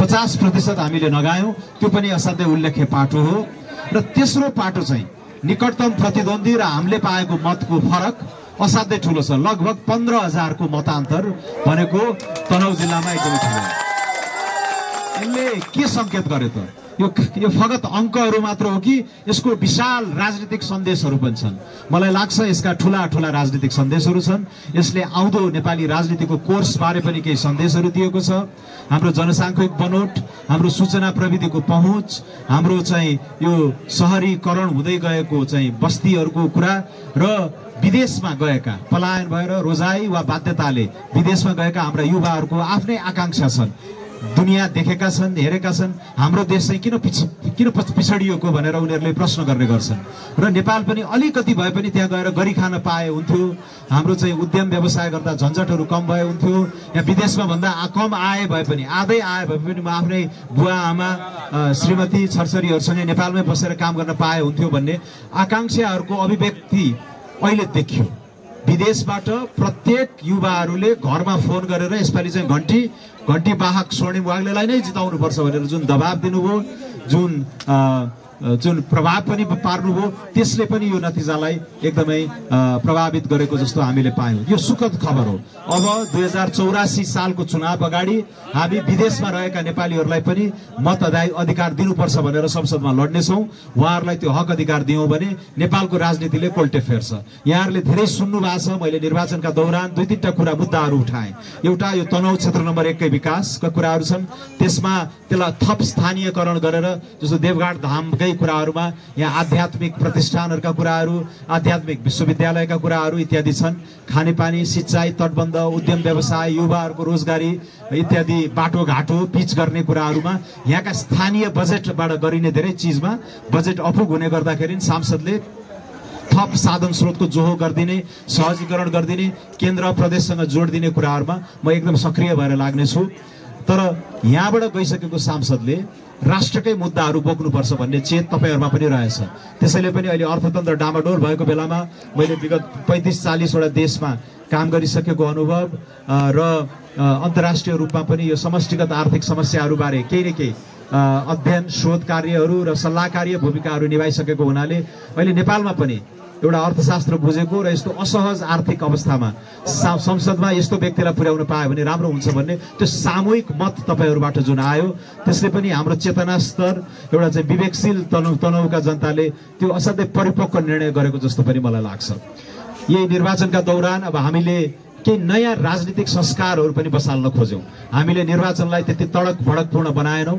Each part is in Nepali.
50% हामीले नगायौं, त्यो पनि असाध्यै उल्लेख्य पाटो हो। र तेस्रो पाटो चाहिँ निकटतम प्रतिद्वन्दी र हामीले पाएको मतको फरक असाध्यै ठूलो छ। लगभग 15,000 को मतान्तर भनेको तनहुँ जिल्लामा एकदमै ठूलो हो। यसले के संकेत गर्यो त? यो फगत अंकहरू मात्र हो कि यसको विशाल राजनीतिक सन्देशहरू पनि छन्। मलाई लाग्छ यसका ठूला ठूला राजनीतिक सन्देशहरू छन्। यसले आउँदो नेपाली राजनीतिको कोर्स बारे पनि केही सन्देशहरू दिएको छ। हाम्रो जनसांख्यिक बनोट, हाम्रो सूचना प्रविधिको पहुँच, हाम्रो चाहिँ यो शहरीकरण हुँदै गएको चाहिँ बस्तीहरूको कुरा र विदेशमा गएका पलायन भएर रोजाई वा बाध्यताले विदेशमा गएका हाम्रा युवाहरूको आफ्नै आकांक्षा छन्। दुनियाँ देखेका छन्, हेरेका छन्, हाम्रो देश चाहिँ किन पिछडिएको भनेर उनीहरूले प्रश्न गर्ने गर्छन्। र नेपाल पनि अलिकति भए पनि त्यहाँ गएर गरी खान पाए हुन्थ्यो, हाम्रो चाहिँ उद्यम व्यवसाय गर्दा झन्झटहरू कम भए हुन्थ्यो, यहाँ विदेशमा भन्दा कम आए भए पनि, आधै आए भए पनि म आफ्नै बुवा आमा श्रीमती छरछरीहरूसँगै नेपालमै बसेर काम गर्न पाए हुन्थ्यो भन्ने आकांक्षाहरूको अभिव्यक्ति अहिले देखियो। विदेशबाट प्रत्येक युवाहरूले घरमा फोन गरेर यसपालि चाहिँ घण्टी वाहक स्वर्णिम वाग्लेलाई नै जिताउनु पर्छ भनेर जुन दबाब दिनुभयो, जुन प्रभाव पनि पार्नुभयो, त्यसले पनि यो नतिजालाई एकदमै प्रभावित गरेको जस्तो हामीले पायौं। यो सुखद खबर हो। अब 2084 सालको चुनाव अगाडि हामी विदेशमा रहेका नेपालीहरूलाई पनि मत अधिकार दिनुपर्छ भनेर संसदमा लड्नेछौँ। उहाँहरूलाई त्यो हक अधिकार दियौं भने नेपालको राजनीतिले कोल्टे फेर्छ। यहाँहरूले धेरै सुन्नु भएको छ, मैले निर्वाचनका दौरान 2-3टा कुरा मुद्दाहरू उठाएँ। एउटा यो तनहुँ क्षेत्र नम्बर 1 कै विकासका कुराहरू छन्, त्यसमा त्यसलाई थप स्थानीयकरण गरेर जस्तो देवघाट धामकै कुराहरूमा यहाँ आध्यात्मिक प्रतिष्ठानहरूका कुराहरू, आध्यात्मिक विश्वविद्यालयका कुराहरू इत्यादि छन्। खानेपानी, सिंचाई, तटबन्ध, उद्यम व्यवसाय, युवाहरूको रोजगारी इत्यादि, बाटोघाटो पिच गर्ने कुराहरूमा यहाँका स्थानीय बजेटबाट गरिने धेरै चिजमा बजेट अपुग हुने गर्दाखेरि सांसदले थप साधन स्रोतको जोहो गरिदिने, सहजीकरण गरिदिने, केन्द्र प्रदेशसँग जोड दिने कुराहरूमा म एकदम सक्रिय भएर लाग्नेछु। तर यहाँबाट गइसकेको सांसदले राष्ट्रकै मुद्दाहरू बोक्नुपर्छ भन्ने चेत तपाईहरुमा पनि रहेछ। त्यसैले पनि अहिले अर्थतन्त्र डामाडोल भएको बेलामा मैले विगत 35-40 वटा देशमा काम गरिसकेको अनुभव र अन्तर्राष्ट्रिय रूपमा पनि यो समष्टिगत आर्थिक समस्याहरूबारे केही न केही अध्ययन, शोध कार्यहरू र सल्लाहकारीय भूमिकाहरू निभाइसकेको हुनाले अहिले नेपालमा पनि एउटा अर्थशास्त्र बुझेको र यस्तो असहज आर्थिक अवस्थामा संसदमा यस्तो व्यक्तिलाई पुर्याउन पायो भने राम्रो हुन्छ भन्ने त्यो सामूहिक मत तपाईहरुबाट जुन आयो, त्यसले पनि हाम्रो चेतना स्तर एउटा चाहिँ विवेकशील तनहुँका जनताले त्यो असाध्यै परिपक्व निर्णय गरेको जस्तो पनि मलाई लाग्छ। यही निर्वाचनका दौरान अब हामीले केही नयाँ राजनीतिक संस्कारहरू पनि बसाल्न खोज्यौं। हामीले निर्वाचनलाई त्यति तडक भडकपूर्ण बनाएनौं।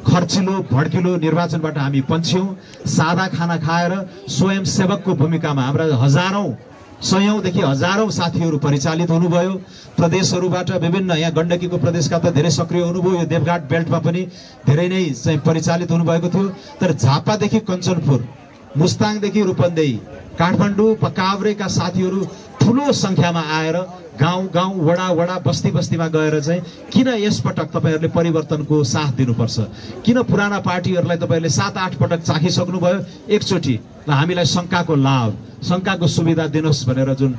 खर्चिलो भड्किलो निर्वाचनबाट हामी पन्छ्यौं। सादा खाना खाएर स्वयंसेवकको भूमिकामा हाम्रा सयौंदेखि हजारौं साथीहरू परिचालित हुनुभयो। प्रदेशहरूबाट विभिन्न, यहाँ गण्डकीको प्रदेशका त धेरै सक्रिय हुनुभयो, यो देवघाट बेल्टमा पनि धेरै नै चाहिँ परिचालित हुनुभएको थियो। तर झापादेखि कञ्चनपुर, मुस्ताङदेखि रूपन्देही, काठमाडौँ, काभ्रेका साथीहरू ठूलो संख्यामा आएर गाउँ वडा बस्तीमा गएर चाहिँ किन यसपटक तपाईहरुले परिवर्तनको साथ दिनुपर्छ, किन पुराना पार्टीहरूलाई तपाईहरुले 7-8 पटक चाखिसक्नुभयो, एकचोटी हामीलाई शंकाको लाभ, शंकाको सुविधा दिनुहोस् भनेर जुन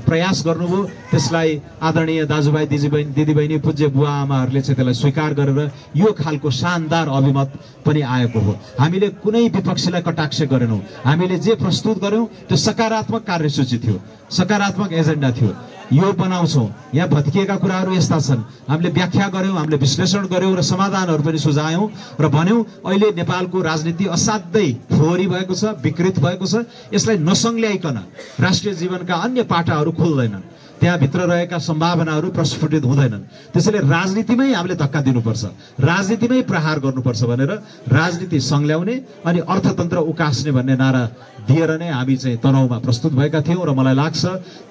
प्रयास गर्नुभयो, त्यसलाई आदरणीय दाजुभाइ दिदीबहिनी पूज्य बुवा आमाहरूले चाहिँ त्यसलाई स्वीकार गरेर यो खालको शानदार अभिमत पनि आएको हो। हामीले कुनै विपक्षीलाई कटाक्ष गरेनौं। हामीले जे प्रस्तुत गर्यौं त्यो सकारात्मक कार्यसूची थियो, सकारात्मक एजेन्डा थियो। यो बनाउँछौं। यहाँ भत्किएका कुराहरू यस्ता छन्, हामीले व्याख्या गर्यौं, हामीले विश्लेषण गर्यौं र समाधानहरू पनि सुझायौं र भन्यौं अहिले नेपालको राजनीति असाध्यै फोहोरी भएको छ, विकृत भएको छ। यसलाई नसंल्याइकन राष्ट्रिय जीवनका अन्य पाटाहरू खुल्दैनन्, त्यहाँ भित्र रहेका सम्भावनाहरू प्रस्फुटित हुँदैनन्। त्यसैले राजनीतिमै हामीले धक्का दिनुपर्छ, राजनीतिमै प्रहार गर्नुपर्छ भनेर राजनीति संल्याउने अनि अर्थतन्त्र उकास्ने भन्ने नारा दिएर नै हामी चाहिँ तनहुँमा प्रस्तुत भएका थियौं। र मलाई लाग्छ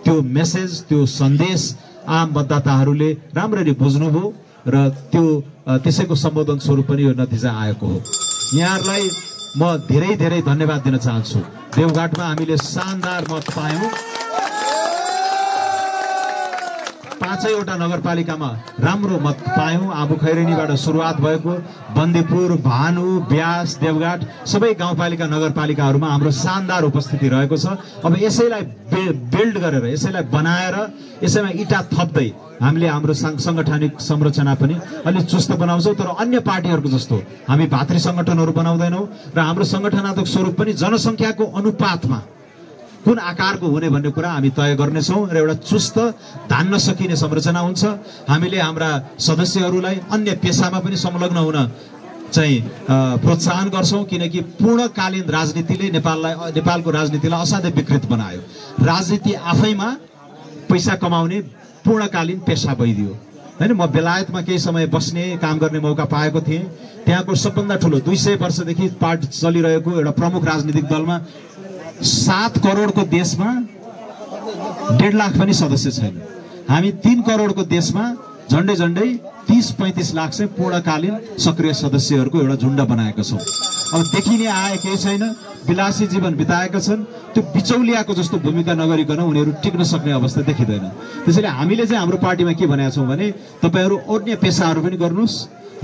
त्यो मेसेज, त्यो सन्देश आम मतदाताहरूले राम्ररी बुझ्नुभयो र त्यो त्यसैको सम्बोधन स्वरूप पनि यो नतिजा आएको हो। यहाँहरूलाई म धेरै धेरै धन्यवाद दिन चाहन्छु। देवघाटमा हामीले शानदार मत पायौं। पाँचैवटा नगरपालिकामा राम्रो मत पायौँ। आबुखैरेनीबाट सुरुवात भएको बन्दीपुर, भानु, ब्यास, देवघाट सबै गाउँपालिका नगरपालिकाहरूमा हाम्रो शानदार उपस्थिति रहेको छ। अब यसैलाई बिल्ड गरेर, यसैलाई बनाएर, यसैमा इटा थप्दै हामीले हाम्रो सांगठनिक संरचना पनि अलि चुस्त बनाउँछौँ। तर अन्य पार्टीहरूको जस्तो हामी भातृ संगठनहरू बनाउँदैनौँ र हाम्रो संगठनात्मक स्वरूप पनि जनसङ्ख्याको अनुपातमा कुन आकारको हुने भन्ने कुरा हामी तय गर्नेछौँ र एउटा चुस्त धान्न सकिने संरचना हुन्छ। हामीले हाम्रा सदस्यहरूलाई अन्य पेसामा पनि संलग्न हुन चाहिँ प्रोत्साहन गर्छौँ, किनकि पूर्णकालीन राजनीतिले नेपालको राजनीतिलाई असाध्यै विकृत बनायो। राजनीति आफैमा पैसा कमाउने पूर्णकालीन पेसा भइदियो हैन। म बेलायतमा केही समय बस्ने काम गर्ने मौका पाएको थिएँ। त्यहाँको सबभन्दा ठुलो 200 वर्षदेखि पार्टी चलिरहेको एउटा प्रमुख राजनीतिक दलमा 7 करोडको देशमा 1.5 लाख पनि सदस्य छैन। हामी 3 करोडको देशमा झन्डै 30-35 लाख चाहिँ पूर्णकालीन सक्रिय सदस्यहरूको एउटा झुण्ड बनाएका छौँ। अब देखिने आए केही छैन, विलासी जीवन बिताएका छन्। त्यो बिचौलियाको जस्तो भूमिका नगरिकन उनीहरू टिक्न सक्ने अवस्था देखिँदैन। त्यसैले हामीले चाहिँ हाम्रो पार्टीमा के भनेका छौँ भने तपाईहरू अन्य पेसाहरू पनि गर्नुहोस्,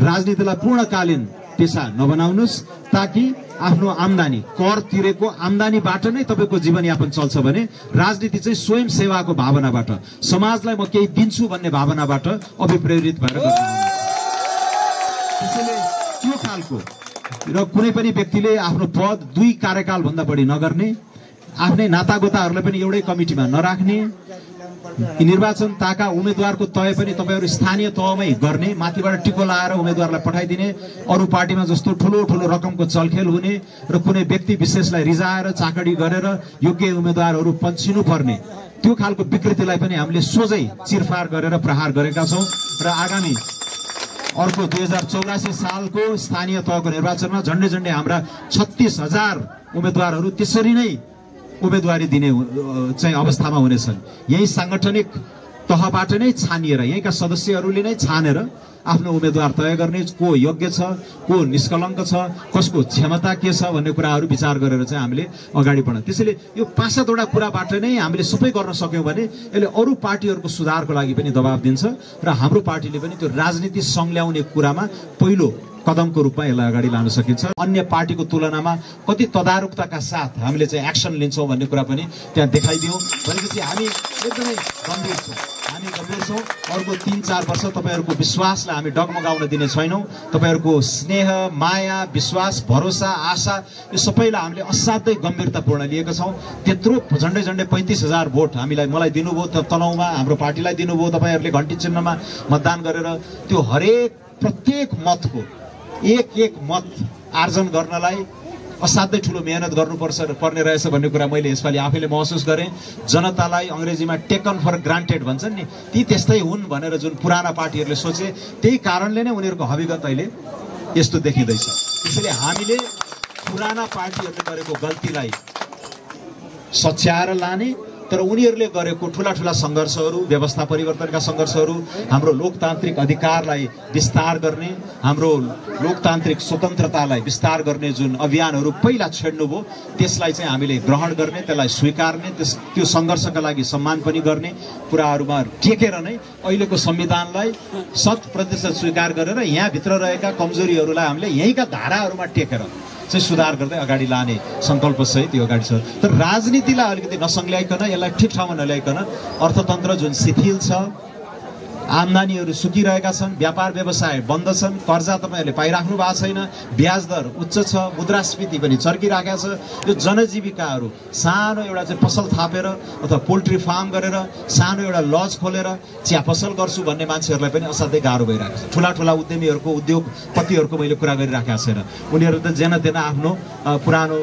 राजनीतिलाई पूर्णकालीन पेसा नबनाउनुहोस्, ताकि आफ्नो आम्दानी, कर तिरेको आम्दानीबाट नै तपाईँको जीवनयापन चल्छ भने राजनीति चाहिँ स्वयं सेवाको भावनाबाट, समाजलाई म केही दिन्छु भन्ने भावनाबाट अभिप्रेरित भएर गर्नु। त्यसैले त्यो खालको र कुनै पनि व्यक्तिले आफ्नो पद 2 कार्यकाल भन्दा बढी नगर्ने, आफ्नै नातागोताहरूलाई पनि एउटै कमिटीमा नराख्ने, निर्वाचन ताका उम्मेदवारको तय पनि तपाईहरू स्थानीय तहमै गर्ने, माथिबाट टिको लाएर उम्मेदवारलाई पठाइदिने, अरू पार्टीमा जस्तो ठुलो ठुलो रकमको चलखेल हुने र कुनै व्यक्ति विशेषलाई रिजाएर चाकडी गरेर योग्य उम्मेदवारहरू पन्छिनु पर्ने, त्यो खालको विकृतिलाई पनि हामीले सोझै चिरफार गरेर प्रहार गरेका छौँ। र आगामी अर्को 2084 सालको स्थानीय तहको निर्वाचनमा झन्डै हाम्रा 36,000 उम्मेदवारहरू त्यसरी नै उम्मेदवारी दिने चाहिँ अवस्थामा हुनेछन्। यही सांगठनिक तहबाट नै छानिएर, यहीँका सदस्यहरूले नै छानेर आफ्नो उम्मेदवार तय गर्ने, को योग्य छ, को निष्कलङ्क छ, कसको क्षमता के छ भन्ने कुराहरू विचार गरेर चाहिँ हामीले अगाडि बढ्यौँ। त्यसैले यो 5-7वटा कुराबाट नै हामीले सबै गर्न सक्यौँ भने यसले अरू पार्टीहरूको सुधारको लागि पनि दबाब दिन्छ र हाम्रो पार्टीले पनि त्यो राजनीति संल्याउने कुरामा पहिलो कदमको रूपमा यसलाई अगाडि लान सकिन्छ। अन्य पार्टीको तुलनामा कति तदारुकताका साथ हामीले चाहिँ एक्सन लिन्छौँ भन्ने कुरा पनि त्यहाँ देखाइदियौँ। भनेपछि हामी एकदमै गम्भीर छौँ, हामी गम्भीर छौँ। अर्को 3-4 वर्ष तपाईँहरूको विश्वासलाई हामी डगमगाउन दिने छैनौँ। तपाईँहरूको स्नेह, माया, विश्वास, भरोसा, आशा यो सबैलाई हामीले असाध्यै गम्भीरतापूर्ण लिएका छौँ। त्यत्रो झन्डै 35,000 भोट मलाई दिनुभयो, तनहुँमा हाम्रो पार्टीलाई दिनुभयो, तपाईँहरूले घन्टी चिन्हमा मतदान गरेर त्यो हरेक प्रत्येक मतको एक मत आर्जन गर्नलाई असाध्यै ठुलो मेहनत पर्ने रहेछ भन्ने कुरा मैले यसपालि आफैले महसुस गरेँ। जनतालाई अङ्ग्रेजीमा टेकन फर ग्रान्टेड भन्छन् नि, ती त्यस्तै हुन् भनेर जुन पुराना पार्टीहरूले सोचे, त्यही कारणले नै उनीहरूको हविगत अहिले यस्तो देखिँदैछ। त्यसैले हामीले पुराना पार्टीहरूले गरेको गल्तीलाई सच्याएर लाने, तर उनीहरूले गरेको ठुला सङ्घर्षहरू, व्यवस्था परिवर्तनका सङ्घर्षहरू, हाम्रो लोकतान्त्रिक अधिकारलाई विस्तार गर्ने, हाम्रो लोकतान्त्रिक स्वतन्त्रतालाई विस्तार गर्ने जुन अभियानहरू पहिला छेड्नुभयो, त्यसलाई चाहिँ हामीले ग्रहण गर्ने, त्यसलाई स्वीकार्ने, त्यो सङ्घर्षका लागि सम्मान पनि गर्ने कुराहरूमा टेकेर नै अहिलेको संविधानलाई 100% स्वीकार गरेर यहाँभित्र रहेका कमजोरीहरूलाई हामीले यहीँका धाराहरूमा टेकेर चाहिँ सुधार गर्दै अगाडि लाने सङ्कल्प सहित यो अगाडि छ। तर राजनीतिलाई अलिकति नसङ्ल्याइकन, यसलाई ठिक ठाउँमा नल्याइकन, अर्थतन्त्र जुन शिथिल छ, आम्दानीहरू सुकिरहेका छन्, व्यापार व्यवसाय बन्द छन्, कर्जा तपाईँहरूले पाइराख्नु भएको छैन, ब्याज दर उच्च छ, मुद्रास्फीति पनि चर्किराखेको छ। यो जनजीविकाहरू सानो एउटा चाहिँ पसल थापेर अथवा पोल्ट्री फार्म गरेर, सानो एउटा लज खोलेर चिया पसल गर्छु भन्ने मान्छेहरूलाई पनि असाध्यै गाह्रो भइरहेको छ। ठुला उद्यमीहरूको, उद्योगपतिहरूको मैले कुरा गरिराखेको छैन। उनीहरू त जेन तेन आफ्नो पुरानो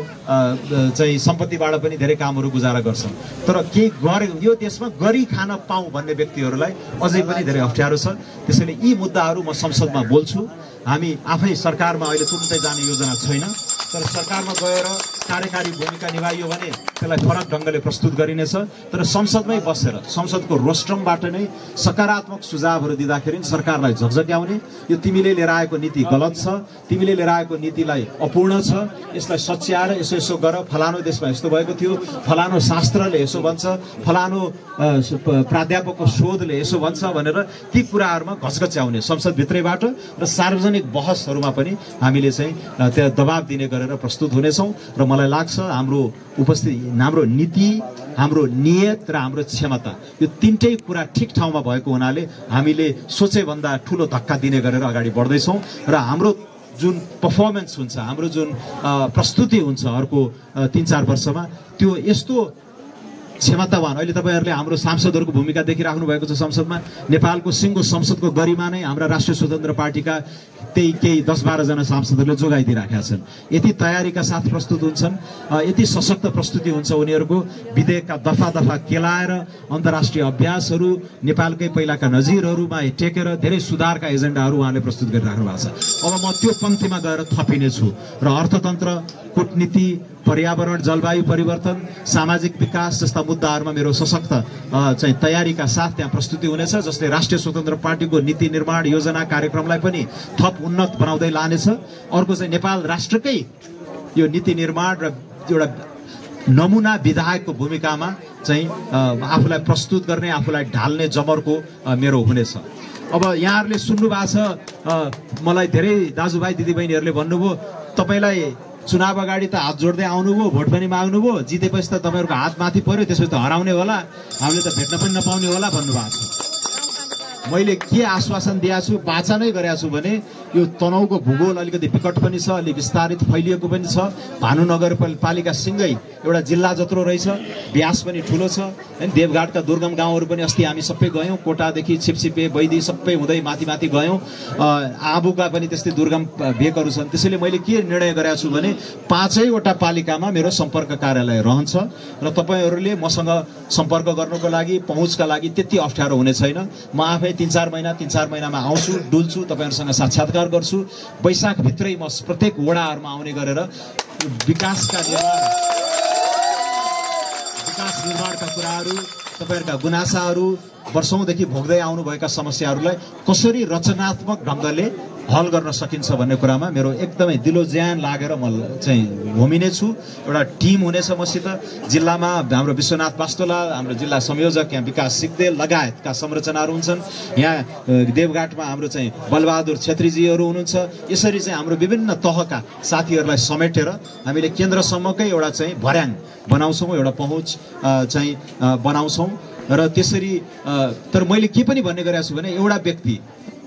चाहिँ सम्पत्तिबाट पनि धेरै कामहरू गुजारा गर्छन्। तर केही यो देशमा गरी खान पाऊँ भन्ने व्यक्तिहरूलाई अझै पनि धेरै अप्ठ्यारो छ। त्यसैले यी मुद्दाहरू म संसदमा बोल्छु। हामी आफै सरकारमा अहिले तुरुन्तै जाने योजना छैन, तर सरकारमा गएर कार्यकारी भूमिका निभाइयो भने त्यसलाई फरक ढङ्गले प्रस्तुत गरिनेछ। तर संसदमै बसेर संसदको रोस्ट्रमबाट नै सकारात्मक सुझावहरू दिँदाखेरि सरकारलाई झकझक्याउने, यो तिमीले लिएर आएको नीति गलत छ, तिमीले लिएर आएको नीतिलाई अपूर्ण छ, यसलाई सच्याएर यसो यसो गर, फलानो देशमा यस्तो भएको थियो, फलानो शास्त्रले यसो भन्छ, फलानो प्राध्यापकको शोधले यसो भन्छ भनेर ती कुराहरूमा घचघच्याउने संसदभित्रैबाट र सार्वजनिक बहसहरूमा पनि हामीले चाहिँ त्यहाँ दबाब दिने गरेर प्रस्तुत हुनेछौँ। र मलाई लाग्छ हाम्रो नीति, हाम्रो नियत र हाम्रो क्षमता, यो तीनटै कुरा ठिक ठाउँमा भएको हुनाले हामीले सोचेभन्दा ठुलो धक्का दिने गरेर अगाडि बढ्दैछौँ। र हाम्रो जुन पर्फर्मेन्स हुन्छ, हाम्रो जुन प्रस्तुति हुन्छ अर्को 3-4 वर्षमा, त्यो यस्तो क्षमतावान, अहिले तपाईँहरूले हाम्रो सांसदहरूको भूमिका देखिराख्नु भएको छ संसदमा। नेपालको सिङ्गो संसदको गरिमा नै हाम्रा राष्ट्रिय स्वतन्त्र पार्टीका त्यही केही 10-12 जना सांसदहरूले जोगाइदिइराखेका छन्। यति तयारीका साथ प्रस्तुत हुन्छन्, यति सशक्त प्रस्तुति हुन्छ उनीहरूको। विधेयकका दफा दफा केलाएर अन्तर्राष्ट्रिय अभ्यासहरू, नेपालकै पहिलाका नजिरहरूमा टेकेर धेरै सुधारका एजेन्डाहरू उहाँले प्रस्तुत गरिराख्नु भएको छ। अब म त्यो पङ्क्तिमा गएर थपिनेछु र अर्थतन्त्र, कूटनीति, पर्यावरण, जलवायु परिवर्तन, सामाजिक विकास जस्ता मुद्दाहरूमा मेरो सशक्त चाहिँ तयारीका साथ त्यहाँ प्रस्तुति हुनेछ, जसले राष्ट्रिय स्वतन्त्र पार्टीको नीति निर्माण योजना कार्यक्रमलाई पनि थप उन्नत बनाउँदै लानेछ। अर्को चाहिँ नेपाल राष्ट्रकै यो नीति निर्माण र एउटा नमुना विधायकको भूमिकामा चाहिँ आफूलाई प्रस्तुत गर्ने, आफूलाई ढाल्ने जमर्को मेरो हुनेछ। अब यहाँहरूले सुन्नु भएको छ, मलाई धेरै दाजुभाइ दिदीबहिनीहरूले भन्नुभयो तपाईँलाई चुनाव अगाडि त हात जोड्दै आउनुभयो, भोट पनि माग्नुभयो, जितेपछि त तपाईँहरूको हात माथि पर्यो, त्यसपछि त हराउने होला, हामीले त भेट्न पनि नपाउने होला भन्नुभएको छ। मैले के आश्वासन दिएको छु, वाचा नै गरेको छु भने यो तनहुँको भूगोल अलिकति विकट पनि छ, अलिक विस्तारित फैलिएको पनि छ। भानु नगरपालिका सिँगै एउटा जिल्ला जत्रो रहेछ, व्यास पनि ठुलो छ हैन। देवघाटका दुर्गम गाउँहरू पनि अस्ति हामी सबै गयौँ, कोटादेखि छिपछिपे बैदी सबै हुँदै माथि माथि गयौँ। आबुका पनि त्यस्तै दुर्गम भेकहरू छन्। त्यसैले मैले के निर्णय गरेको छु भने 5वटा पालिकामा मेरो सम्पर्क कार्यालय रहन्छ र तपाईँहरूले मसँग सम्पर्क गर्नको लागि, पहुँचका लागि त्यति अप्ठ्यारो हुने छैन। म आफै 3-4 महिनामा आउँछु, डुल्छु, तपाईँहरूसँग साक्षात्कार गर्छु। वैशाखभित्रै म प्रत्येक वडाहरूमा आउने गरेर विकास निर्माणका कुराहरू, तपाईँहरूका गुनासाहरू, वर्षौंदेखि भोग्दै आउनुभएका समस्याहरूलाई कसरी रचनात्मक ढङ्गले हल गर्न सकिन्छ भन्ने कुरामा मेरो एकदमै दिलो ज्यान लागेर म चाहिँ घुमिने छु। एउटा टिम हुनेछ मसित, जिल्लामा हाम्रो विश्वनाथ वास्तोला, हाम्रो जिल्ला संयोजक, यहाँ विकास सिग्देल लगायतका संरचनाहरू हुन्छन्। यहाँ देवघाटमा हाम्रो चाहिँ बलबहादुर छेत्रीजीहरू हुनुहुन्छ। यसरी चाहिँ हाम्रो विभिन्न तहका साथीहरूलाई समेटेर हामीले केन्द्रसम्मकै एउटा चाहिँ भर्याङ बनाउँछौँ, एउटा पहुँच चाहिँ बनाउँछौँ। र त्यसरी तर मैले के पनि भन्ने गरेको छु भने एउटा व्यक्ति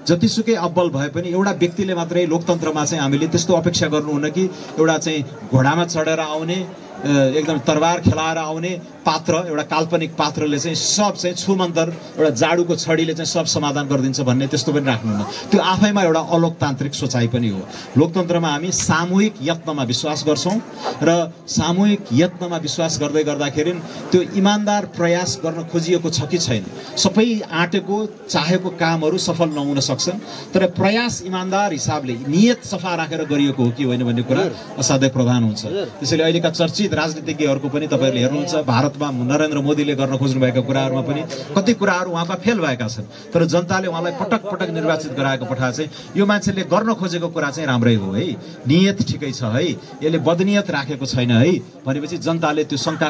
जतिसुकै अब्बल भए पनि एउटा व्यक्तिले मात्रै लोकतन्त्रमा चाहिँ हामीले त्यस्तो अपेक्षा गर्नुहुन्न कि एउटा चाहिँ घोडामा चढेर आउने, एकदम तरबार खेलाएर आउने पात्र, एउटा काल्पनिक पात्रले चाहिँ सब चाहिँ छुमन्तर एउटा जाडुको छडीले चाहिँ सब समाधान गरिदिन्छ भन्ने त्यस्तो पनि राख्नुहुन्न। त्यो आफैमा एउटा अलोकतान्त्रिक सोचाइ पनि हो। लोकतन्त्रमा हामी सामूहिक यत्नमा विश्वास गर्छौँ र सामूहिक यत्नमा विश्वास गर्दै गर्दाखेरि त्यो इमान्दार प्रयास गर्न खोजिएको छ कि छैन। सबै आँटेको चाहेको कामहरू सफल नहुन सक्छन्, तर प्रयास इमान्दार हिसाबले नियत सफा राखेर गरिएको हो कि होइन भन्ने कुरा असाध्यै प्रधान हुन्छ। त्यसैले अहिलेका चर्चित राजनीतिज्ञहरूको पनि तपाईँहरूले हेर्नुहुन्छ, भारतमा नरेन्द्र मोदीले गर्न खोज्नुभएका कुराहरूमा पनि कति कुराहरू उहाँका फेल भएका छन्, तर जनताले उहाँलाई पटक पटक निर्वाचित गराएको पठा चाहिँ यो मान्छेले गर्न खोजेको कुरा चाहिँ राम्रै हो है, नियत ठिकै छ है, यसले बदनियत राखेको छैन है भनेपछि जनताले त्यो शङ्का,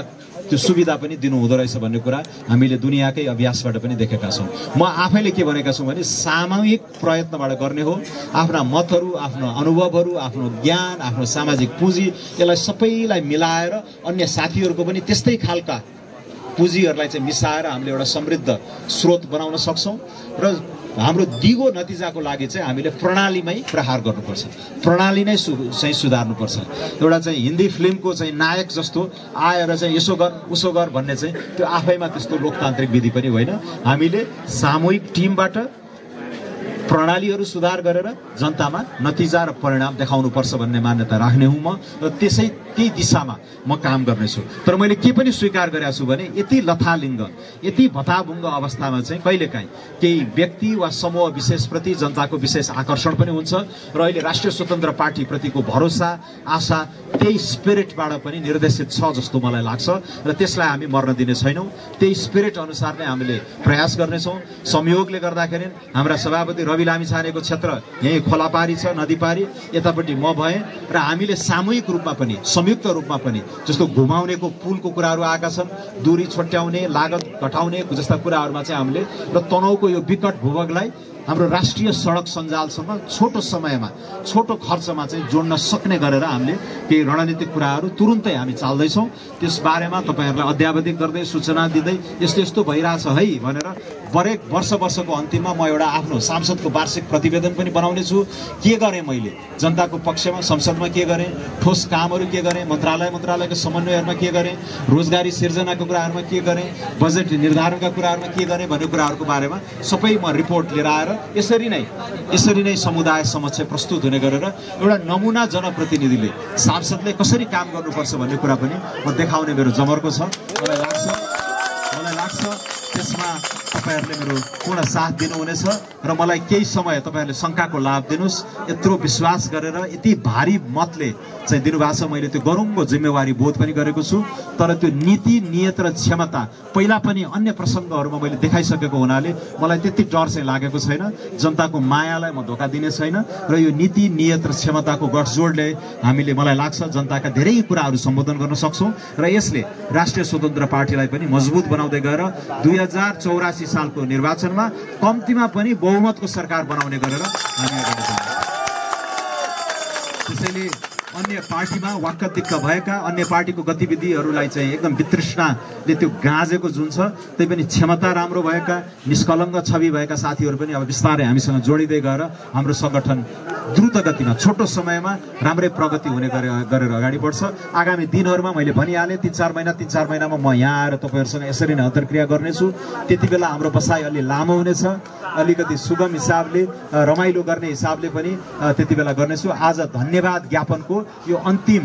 त्यो सुविधा पनि दिनु हुँदो रहेछ भन्ने कुरा हामीले दुनियाँकै अभ्यासबाट पनि देखेका छौँ। म आफैले के भनेका छु भने सामूहिक प्रयत्नबाट गर्ने हो। आफ्ना मतहरू, आफ्नो अनुभवहरू, आफ्नो ज्ञान, आफ्नो सामाजिक पुँजी, यसलाई सबैलाई मिलाएर अन्य साथीहरूको पनि त्यस्तै खालका पुँजीहरूलाई चाहिँ मिसाएर हामीले एउटा समृद्ध स्रोत बनाउन सक्छौँ। र हाम्रो दिगो नतिजाको लागि चाहिँ हामीले प्रणालीमै प्रहार गर्नुपर्छ, प्रणाली नै चाहिँ सुधार्नुपर्छ। एउटा चाहिँ हिन्दी फिल्मको चाहिँ नायक जस्तो आएर चाहिँ यसो गर उसो गर भन्ने चाहिँ त्यो आफैमा त्यस्तो लोकतान्त्रिक विधि पनि होइन। हामीले सामूहिक टिमबाट प्रणालीहरू सुधार गरेर जनतामा नतिजा र परिणाम देखाउनुपर्छ भन्ने मान्यता राख्ने हुँ म र त्यही दिशामा म काम गर्नेछु। तर मैले के पनि स्वीकार गरेको छु भने यति लथालिङ्ग यति भताभुङ्ग अवस्थामा चाहिँ कहिलेकाहीँ केही व्यक्ति वा समूह विशेषप्रति जनताको विशेष आकर्षण पनि हुन्छ र अहिले राष्ट्रिय स्वतन्त्र पार्टीप्रतिको भरोसा आशा त्यही स्पिरिटबाट पनि निर्देशित छ जस्तो मलाई लाग्छ र त्यसलाई हामी मर्न दिने छैनौँ। त्यही स्पिरिट अनुसार नै हामीले प्रयास गर्नेछौँ। संयोगले गर्दाखेरि हाम्रा सभापति रवि लामिछानेको क्षेत्र यही खोलापारी छ, नदीपारी, यतापट्टि म भएँ र हामीले सामूहिक रूपमा पनि संयुक्त रूपमा पनि जस्तो घुमाउनेको पुलको कुराहरू आएका छन्, दूरी छोट्याउने, लागत घटाउने जस्ता कुराहरूमा चाहिँ हामीले र तनहुको यो विकट भूभागलाई हाम्रो राष्ट्रिय सडक सञ्जालसँग छोटो समयमा छोटो खर्चमा चाहिँ जोड्न सक्ने गरेर हामीले केही रणनीतिक कुराहरू तुरुन्तै हामी चाल्दैछौँ। त्यसबारेमा तपाईँहरूलाई अध्यावधिक गर्दै सूचना दिँदै यस्तो यस्तो भइरहेछ है भनेर हरेक वर्षको अन्तिममा म एउटा आफ्नो सांसदको वार्षिक प्रतिवेदन पनि बनाउने छु। के गरेँ मैले जनताको पक्षमा, संसदमा के गरेँ, ठोस कामहरू के गरेँ, मन्त्रालयको समन्वयहरूमा के गरेँ, रोजगारी सिर्जनाको कुराहरूमा के गरेँ, बजेट निर्धारणका कुराहरूमा के गरेँ भन्ने कुराहरूको बारेमा सबै म रिपोर्ट लिएर आएर यसरी नै समुदाय समक्ष प्रस्तुत हुने गरेर एउटा नमुना जनप्रतिनिधिले सांसदले कसरी काम गर्नुपर्छ भन्ने कुरा पनि म देखाउने मेरो जमर्को छ। मलाई लाग्छ त्यसमा तपाईहरुले मेरो पूर्ण साथ दिनुहुनेछ र मलाई केही समय तपाईहरुले शंकाको लाभ दिनुस्। यत्रो विश्वास गरेर यति भारी मतले चाहिँ दिनुभएको छ। मैले त्यो गरुङको जिम्मेवारी बोध पनि गरेको छु, तर त्यो नीति नियत र क्षमता पहिला पनि अन्य प्रसंगहरुमा मैले देखाइसकेको हुनाले मलाई त्यति डर चाहिँ लागेको छैन। जनताको मायालाई म धोका दिने छैन र यो नीति नियत र क्षमताको गठजोडले हामीले मलाई लाग्छ जनताका धेरै कुराहरू सम्बोधन गर्न सक्छौं र यसले राष्ट्रिय स्वतन्त्र पार्टीलाई पनि मजबुत बनाउँदै गएर 2084 सालको निर्वाचनमा कम्तीमा पनि बहुमतको सरकार बनाउने गरेर हामी अगाडि बढ्छौं। त्यसैले अन्य पार्टीमा वाक्कदिक्क भएका अन्य पार्टीको गतिविधिहरूलाई चाहिँ एकदम वितृष्णाले त्यो गाँजेको जुन छ, त्यही पनि क्षमता राम्रो भएका निष्कलङ्क छवि भएका साथीहरू पनि अब बिस्तारै हामीसँग जोडिँदै गएर हाम्रो संगठन द्रुत गतिमा छोटो समयमा राम्रै प्रगति हुने गरेर अगाडि बढ्छ। आगामी दिनहरुमा मैले भनिहाले 3-4 महिनामा म यहाँ आएर तपाईहरुसँग यसरी नै अन्तर्क्रिया गर्नेछु। त्यतिबेला हाम्रो बसाइ अलि लामो हुनेछ, अलिकति सुगम हिसाबले रमाइलो गर्ने हिसाबले पनि त्यतिबेला गर्नेछु। आज धन्यवाद ज्ञापनको यो अन्तिम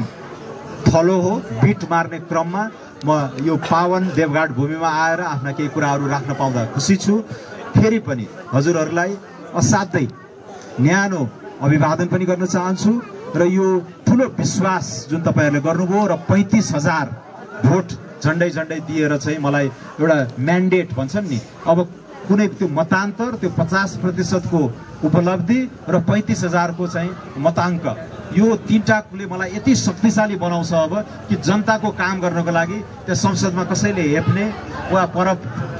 थलो हो। बिट मार्ने क्रममा म यो पावन देवघाट भूमिमा आएर आफ्ना केही कुराहरू राख्न पाउँदा खुसी छु। फेरि पनि हजुरहरूलाई असाध्यै न्यानो अभिवादन पनि गर्न चाहन्छु र यो ठूलो विश्वास जुन तपाईहरुले गर्नुभयो र 35,000 भोट झण्डै दिएर चाहिँ मलाई एउटा म्यान्डेट भन्छन् नि, अब कुनै त्यो मतान्तर त्यो 50% को उपलब्धि र 35,000 को चाहिँ मताङ्क, यो तीनटाले मलाई यति शक्तिशाली बनाउँछ अब कि जनताको काम गर्नको लागि त्यो संसदमा कसैले हेप्ने वा पर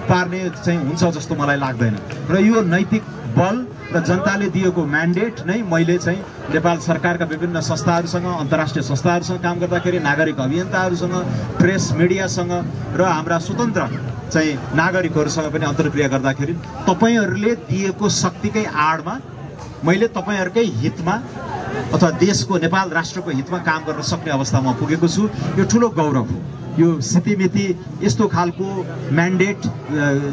पार्ने चाहिँ हुन्छ जस्तो मलाई लाग्दैन। र यो नैतिक बल र जनताले दिएको म्यान्डेट नै मैले चाहिँ नेपाल सरकारका विभिन्न संस्थाहरूसँग, अन्तर्राष्ट्रिय संस्थाहरूसँग काम गर्दाखेरि, नागरिक अभियन्ताहरूसँग, प्रेस मिडियासँग र हाम्रा स्वतन्त्र चाहिँ नागरिकहरूसँग पनि अन्तर्क्रिया गर्दाखेरि तपाईहरुले दिएको शक्तिकै आडमा मैले तपाईहरुकै हितमा अथवा देशको नेपाल राष्ट्रको हितमा काम गर्न सक्ने अवस्थामा पुगेको छु। यो ठूलो गौरव हो। यो सितिमिति यस्तो खालको म्यान्डेट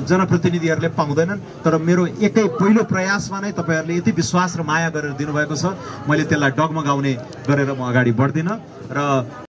जनप्रतिनिधिहरूले पाउँदैनन्, तर मेरो एकै पहिलो प्रयासमा नै तपाईहरुले यति विश्वास र माया गरेर दिनुभएको छ। मैले त्यसलाई डगमगाउने गरेर म अगाडि बढ्दिन र